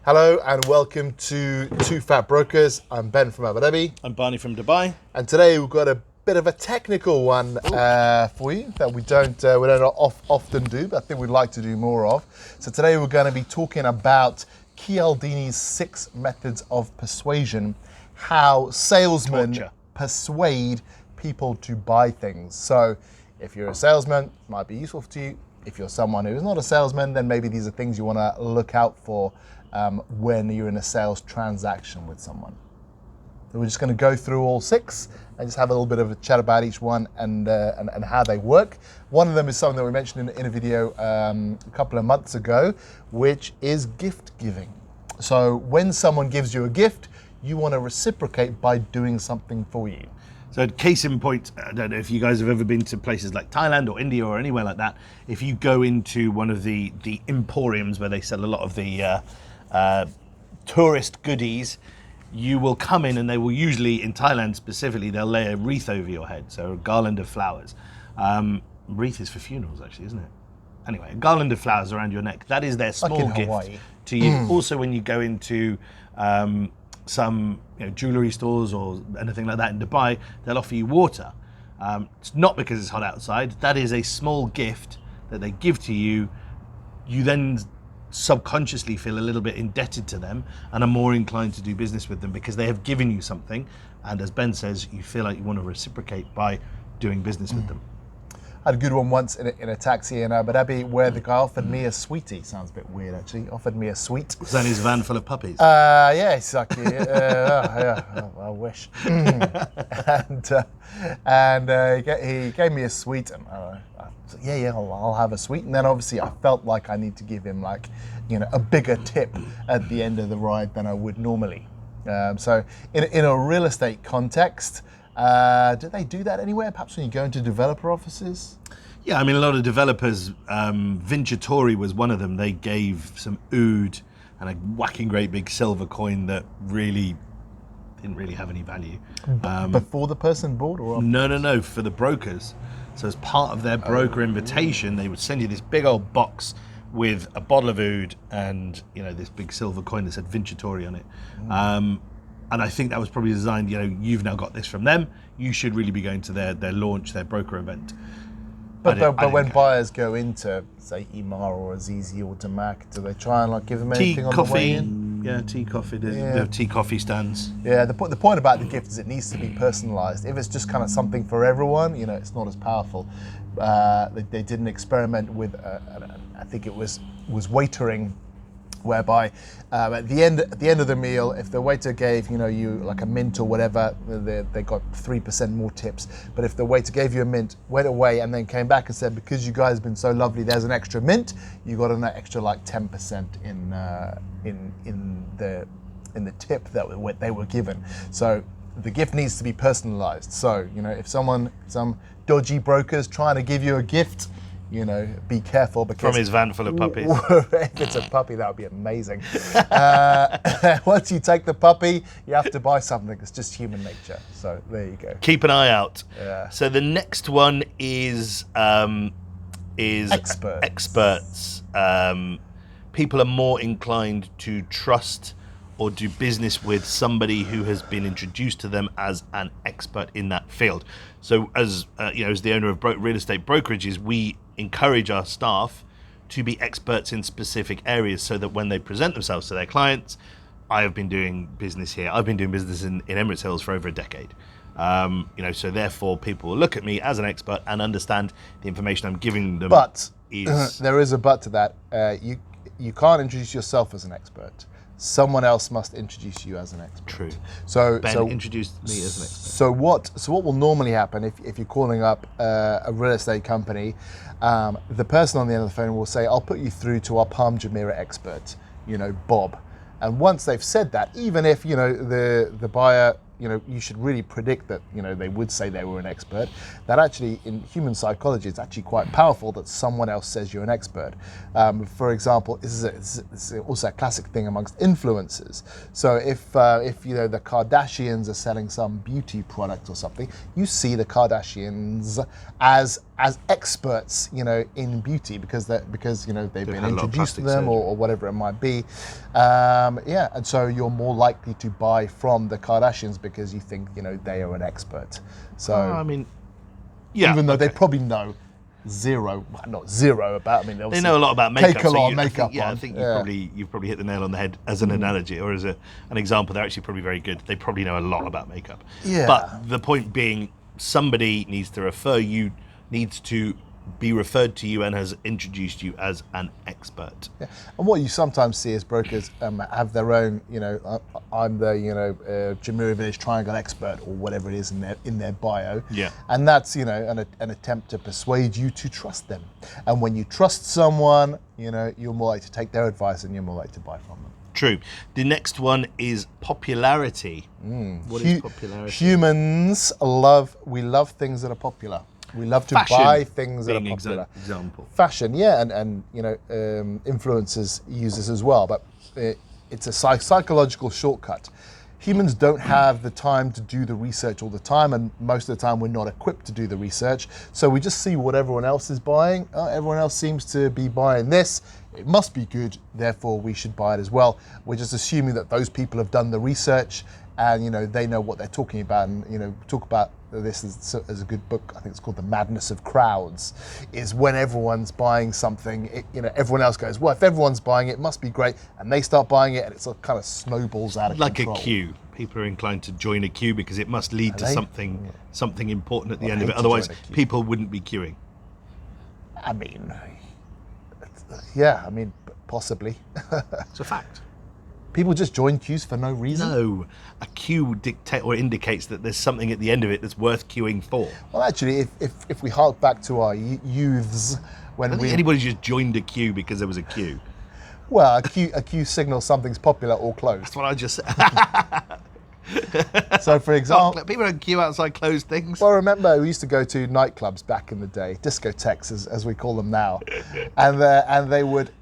Hello and welcome to Two Fat Brokers. I'm Ben from Abu Dhabi. I'm Barney from Dubai. And today we've got a bit of a technical one for you that we don't often do, but I think we'd like to do more of. So today we're going to be talking about Cialdini's 6 methods of persuasion, how salesmen persuade people to buy things. So if you're a salesman, it might be useful to you. If you're someone who is not a salesman, then maybe these are things you want to look out for when you're in a sales transaction with someone. So we're just going to go through all 6 and just have a little bit of a chat about each one and how they work. One of them is something that we mentioned in a video a couple of months ago, which is gift giving. So when someone gives you a gift, you want to reciprocate by doing something for you. So case in point, I don't know if you guys have ever been to places like Thailand or India or anywhere like that. If you go into one of the emporiums where they sell a lot of the tourist goodies, you will come in and they will usually, in Thailand specifically, they'll lay a wreath over your head, so a garland of flowers. Wreath is for funerals actually, isn't it? Anyway, a garland of flowers around your neck. That is their small gift to you. Also, when you go into some jewellery stores or anything like that in Dubai, they'll offer you water. It's not because it's hot outside. That is a small gift that they give to you. You then subconsciously feel a little bit indebted to them and are more inclined to do business with them because they have given you something. And as Ben says, you feel like you want to reciprocate by doing business with them. I had a good one once in a taxi in Abu Dhabi where the guy offered me a sweetie. Sounds a bit weird actually. Offered me a sweet. Was that his van full of puppies? Yeah, exactly. I wish. and he gave me a sweet, and I said, yeah, I'll have a sweet. And then obviously I felt like I need to give him a bigger tip at the end of the ride than I would normally. So in a real estate context, do they do that anywhere? Perhaps when you go into developer offices? Yeah, I mean, a lot of developers, Vincitori was one of them. They gave some oud and a whacking great big silver coin that really didn't really have any value. Before the person bought or after? No, for the brokers. So as part of their broker invitation, they would send you this big old box with a bottle of oud and this big silver coin that said Vincitori on it. And I think that was probably designed, you've now got this from them. You should really be going to their launch, their broker event. But when buyers go into, say, Emaar or Azizi or Damac, do they try and give them anything on the way in? Yeah, tea, coffee. There's tea, coffee stands. Yeah, the point about the gift is it needs to be personalised. If it's just kind of something for everyone, it's not as powerful. They did an experiment with, I think it was waitering, whereby at the end of the meal, if the waiter gave you like a mint or whatever, they got 3% more tips. But if the waiter gave you a mint, went away, and then came back and said, because you guys have been so lovely, there's an extra mint, you got an extra 10% in the tip that they were given. So the gift needs to be personalised. So if some dodgy broker's trying to give you a gift, be careful, because from his van full of puppies. If it's a puppy, that would be amazing. Once you take the puppy, you have to buy something. It's just human nature. So there you go. Keep an eye out. Yeah. So the next one is experts. People are more inclined to trust or do business with somebody who has been introduced to them as an expert in that field. So as the owner of real estate brokerages, we encourage our staff to be experts in specific areas so that when they present themselves to their clients, I have been doing business here. I've been doing business in Emirates Hills for over a decade. So therefore people will look at me as an expert and understand the information I'm giving them. But there is a but to that. You can't introduce yourself as an expert. Someone else must introduce you as an expert. True. So Ben introduced me as an expert. So what will normally happen if you're calling up a real estate company, the person on the end of the phone will say, "I'll put you through to our Palm Jumeirah expert, Bob." And once they've said that, even if the buyer you should really predict that, they would say they were an expert. That actually, in human psychology, it's actually quite powerful that someone else says you're an expert. For example, this is also a classic thing amongst influencers. So if the Kardashians are selling some beauty product or something, you see the Kardashians as experts, in beauty because they've been introduced to them or whatever it might be. And so you're more likely to buy from the Kardashians because you think, they are an expert. So, even though they probably know not zero about, they know a lot about makeup. Take a lot of makeup on. I think you've probably hit the nail on the head as an analogy or as an example. They're actually probably very good. They probably know a lot about makeup. Yeah. But the point being, somebody needs to be referred to you and has introduced you as an expert. Yeah. And what you sometimes see is brokers have their own, I'm the Jamaica Village Triangle expert or whatever it is in their bio. Yeah. And that's an attempt to persuade you to trust them. And when you trust someone, you're more likely to take their advice and you're more likely to buy from them. True. The next one is popularity. What is popularity? Humans love things that are popular. We love to buy things that are popular. Example. Fashion, yeah, and influencers use this as well, but it's a psychological shortcut. Humans don't have the time to do the research all the time, and most of the time we're not equipped to do the research. So we just see what everyone else is buying. Everyone else seems to be buying this. It must be good, therefore we should buy it as well. We're just assuming that those people have done the research and they know what they're talking about, and talk about this as a good book. I think it's called The Madness of Crowds. Is when everyone's buying something, everyone else goes, well, if everyone's buying it, it must be great, and they start buying it, and it sort of kind of snowballs out of control. Like a queue. People are inclined to join a queue because it must lead to something important at the end of it. Otherwise, people wouldn't be queuing. Possibly. It's a fact. People just join queues for no reason? No, a queue indicates that there's something at the end of it that's worth queuing for. Well, actually, if we hark back to our youths, I don't think anybody just joined a queue because there was a queue. Well, a queue signals something's popular or closed. That's what I just said. So, for example, people don't queue outside closed things. Well, remember, we used to go to nightclubs back in the day, discotheques as we call them now, and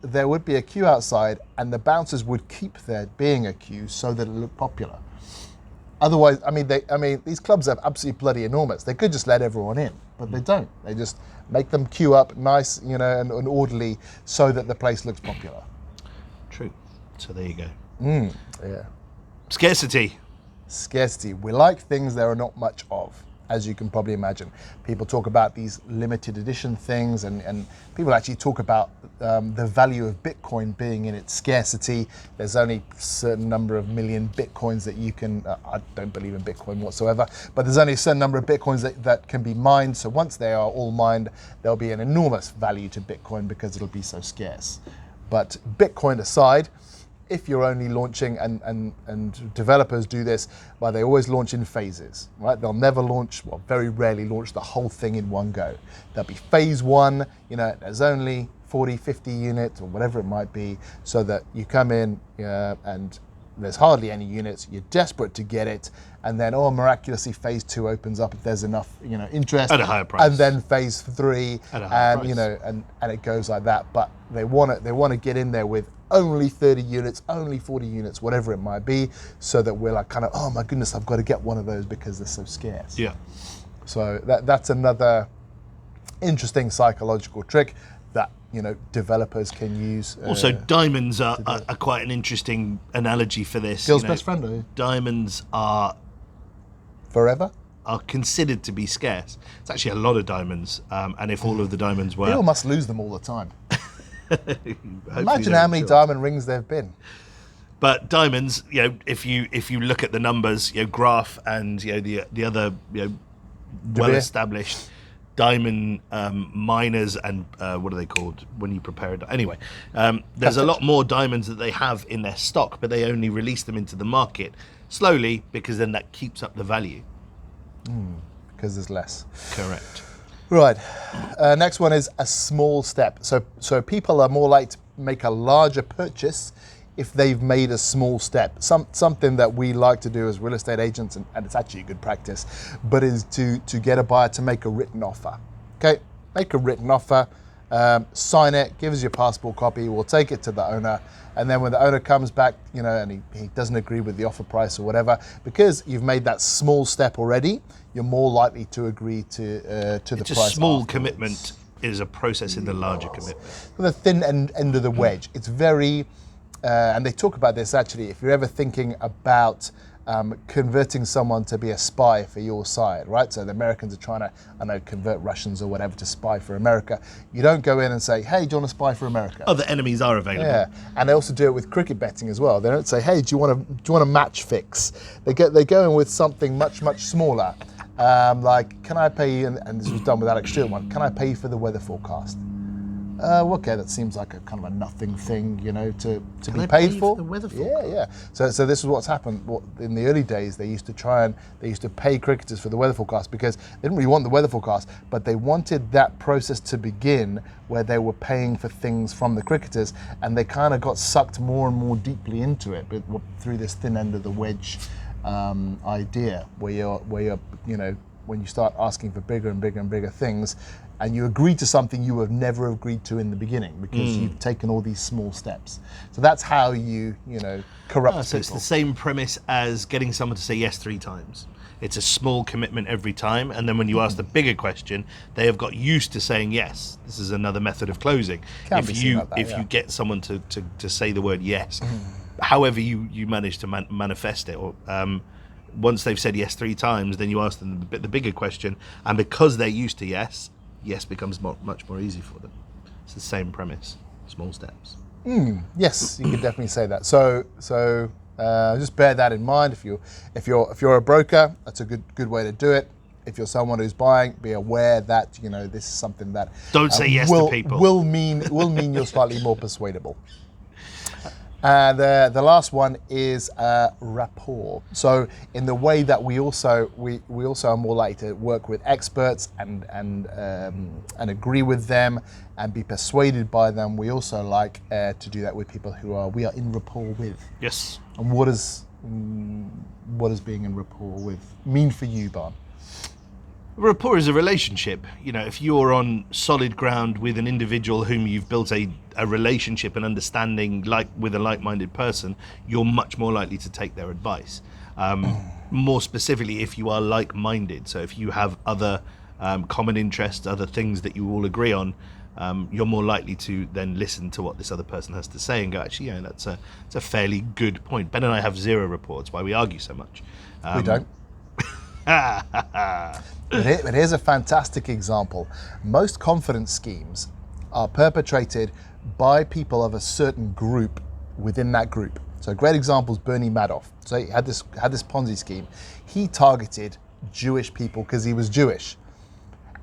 there would be a queue outside, and the bouncers would keep there being a queue so that it looked popular. Otherwise, these clubs are absolutely bloody enormous. They could just let everyone in, but they don't. They just make them queue up nice, and orderly, so that the place looks popular. True. So there you go. Yeah. Scarcity. We like things there are not much of, as you can probably imagine. People talk about these limited edition things, and people actually talk about the value of Bitcoin being in its scarcity. There's only a certain number of million Bitcoins that you can, I don't believe in Bitcoin whatsoever, but there's only a certain number of Bitcoins that can be mined. So once they are all mined, there'll be an enormous value to Bitcoin because it'll be so scarce. But Bitcoin aside, if you're only launching, and developers do this, well, they always launch in phases, right? They'll never very rarely launch the whole thing in one go. There'll be phase one, there's only 40, 50 units or whatever it might be, so that you come in and there's hardly any units, you're desperate to get it, and then miraculously phase two opens up if there's enough interest at a higher price, and then phase three, at a higher price. And it goes like that. But they want to get in there with only 30 units, only 40 units, whatever it might be, so that we're like kind of, oh my goodness, I've got to get one of those because they're so scarce. Yeah. So that's another interesting psychological trick that developers can use. Also, diamonds are quite an interesting analogy for this. Girl's best friend, are you? Diamonds are forever. Are considered to be scarce. It's actually a lot of diamonds, and if all of the diamonds were, people must lose them all the time. Imagine how many diamond rings there've been. But diamonds, if you look at the numbers, Graph and the other well-established diamond miners and what are they called when you prepare it? Anyway, there's a lot more diamonds that they have in their stock, but they only release them into the market slowly because then that keeps up the value. Because there's less. Correct. Right. Next one is a small step. So people are more likely to make a larger purchase if they've made a small step. Something that we like to do as real estate agents, and it's actually a good practice, but is to get a buyer to make a written offer. Okay, make a written offer, sign it, give us your passport copy, we'll take it to the owner, and then when the owner comes back, and he doesn't agree with the offer price or whatever, because you've made that small step already, you're more likely to agree to the price. It's a small afterwards. commitment is a process in the larger commitment. The thin end of the wedge. It's very, and they talk about this actually, if you're ever thinking about converting someone to be a spy for your side, right? So the Americans are trying to, convert Russians or whatever to spy for America. You don't go in and say, hey, do you want to spy for America? Other enemies are available. Yeah, and they also do it with cricket betting as well. They don't say, hey, do you want a match fix? They go in with something much smaller. Like, can I pay you, and this was done with Alex Stewart one, can I pay you for the weather forecast? Okay, that seems like a kind of a nothing thing, to be paid for. The weather forecast? Yeah. So this is what's happened. In the early days, they used to pay cricketers for the weather forecast because they didn't really want the weather forecast, but they wanted that process to begin where they were paying for things from the cricketers, and they kind of got sucked more and more deeply into it, but through this thin end of the wedge idea, where you're when you start asking for bigger and bigger and bigger things, and you agree to something you have never agreed to in the beginning because you've taken all these small steps. So that's how you corrupt people. So it's the same premise as getting someone to say yes 3 times. It's a small commitment every time, and then when you ask the bigger question, they have got used to saying yes. This is another method of closing. If you get someone to say the word yes, however you manage to manifest it, or once they've said yes 3 times, then you ask them the bigger question, and because they're used to yes becomes much more easy for them. It's the same premise, small steps. Yes, you could definitely say that. So just bear that in mind. If you're a broker, that's a good way to do it. If you're someone who's buying, be aware that this is something that don't say yes to people. Will mean you're slightly more persuadable. And the last one is rapport. So in the way that we also are more likely to work with experts and agree with them and be persuaded by them, we also like to do that with people who we are in rapport with. Yes. And what does being in rapport with mean for you, Barn? Rapport is a relationship. If you're on solid ground with an individual whom you've built a relationship and understanding with a like-minded person, you're much more likely to take their advice. More specifically, if you are like-minded. So if you have other common interests, other things that you all agree on, you're more likely to then listen to what this other person has to say and go, actually, that's a fairly good point. Ben and I have 0 rapport. It's why we argue so much. We don't. But here's a fantastic example. Most confidence schemes are perpetrated by people of a certain group within that group. So a great example is Bernie Madoff. So he had this Ponzi scheme. He targeted Jewish people because he was Jewish.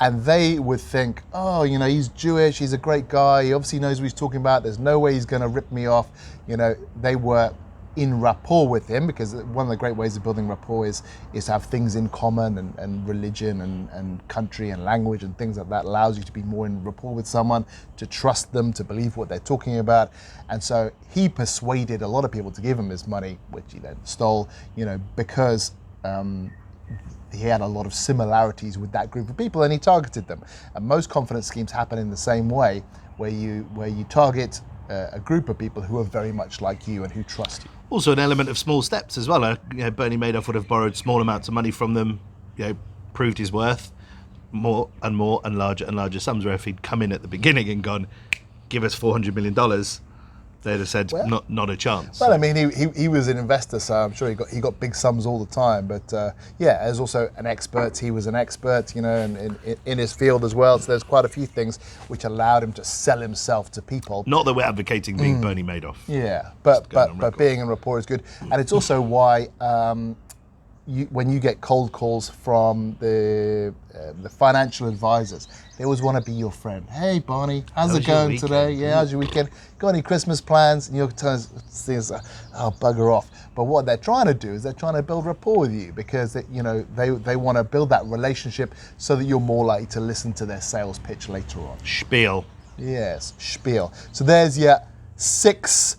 And they would think, oh, he's Jewish, he's a great guy, he obviously knows what he's talking about, there's no way he's going to rip me off. They were in rapport with him, because one of the great ways of building rapport is to have things in common, and religion and country and language and things like that allows you to be more in rapport with someone, to trust them, to believe what they're talking about. And so he persuaded a lot of people to give him his money, which he then stole, because he had a lot of similarities with that group of people, and he targeted them. And most confidence schemes happen in the same way, where you target a group of people who are very much like you and who trust you. Also an element of small steps as well. Bernie Madoff would have borrowed small amounts of money from them, proved his worth, more and larger sums, where if he'd come in at the beginning and gone, give us $400 million, they'd have said, not a chance. Well, I mean, he was an investor, so I'm sure he got big sums all the time. But as also an expert, he was an expert, in his field as well. So there's quite a few things which allowed him to sell himself to people. Not that we're advocating being Bernie Madoff. Yeah, but being in rapport is good, and it's also why when you get cold calls from the financial advisors, they always want to be your friend. Hey, Barney, how's it going today? Yeah, how's your weekend? Got any Christmas plans? And you'll turn things, oh, bugger off. But what they're trying to do is they're trying to build rapport with you, because they want to build that relationship so that you're more likely to listen to their sales pitch later on. Spiel. Yes, spiel. So there's your 6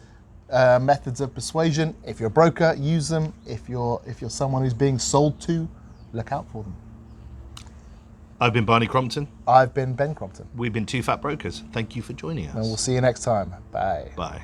methods of persuasion. If you're a broker, use them. If you're someone who's being sold to, look out for them. I've been Barney Crompton. I've been Ben Crompton. We've been Two Fat Brokers. Thank you for joining us. And we'll see you next time. Bye. Bye.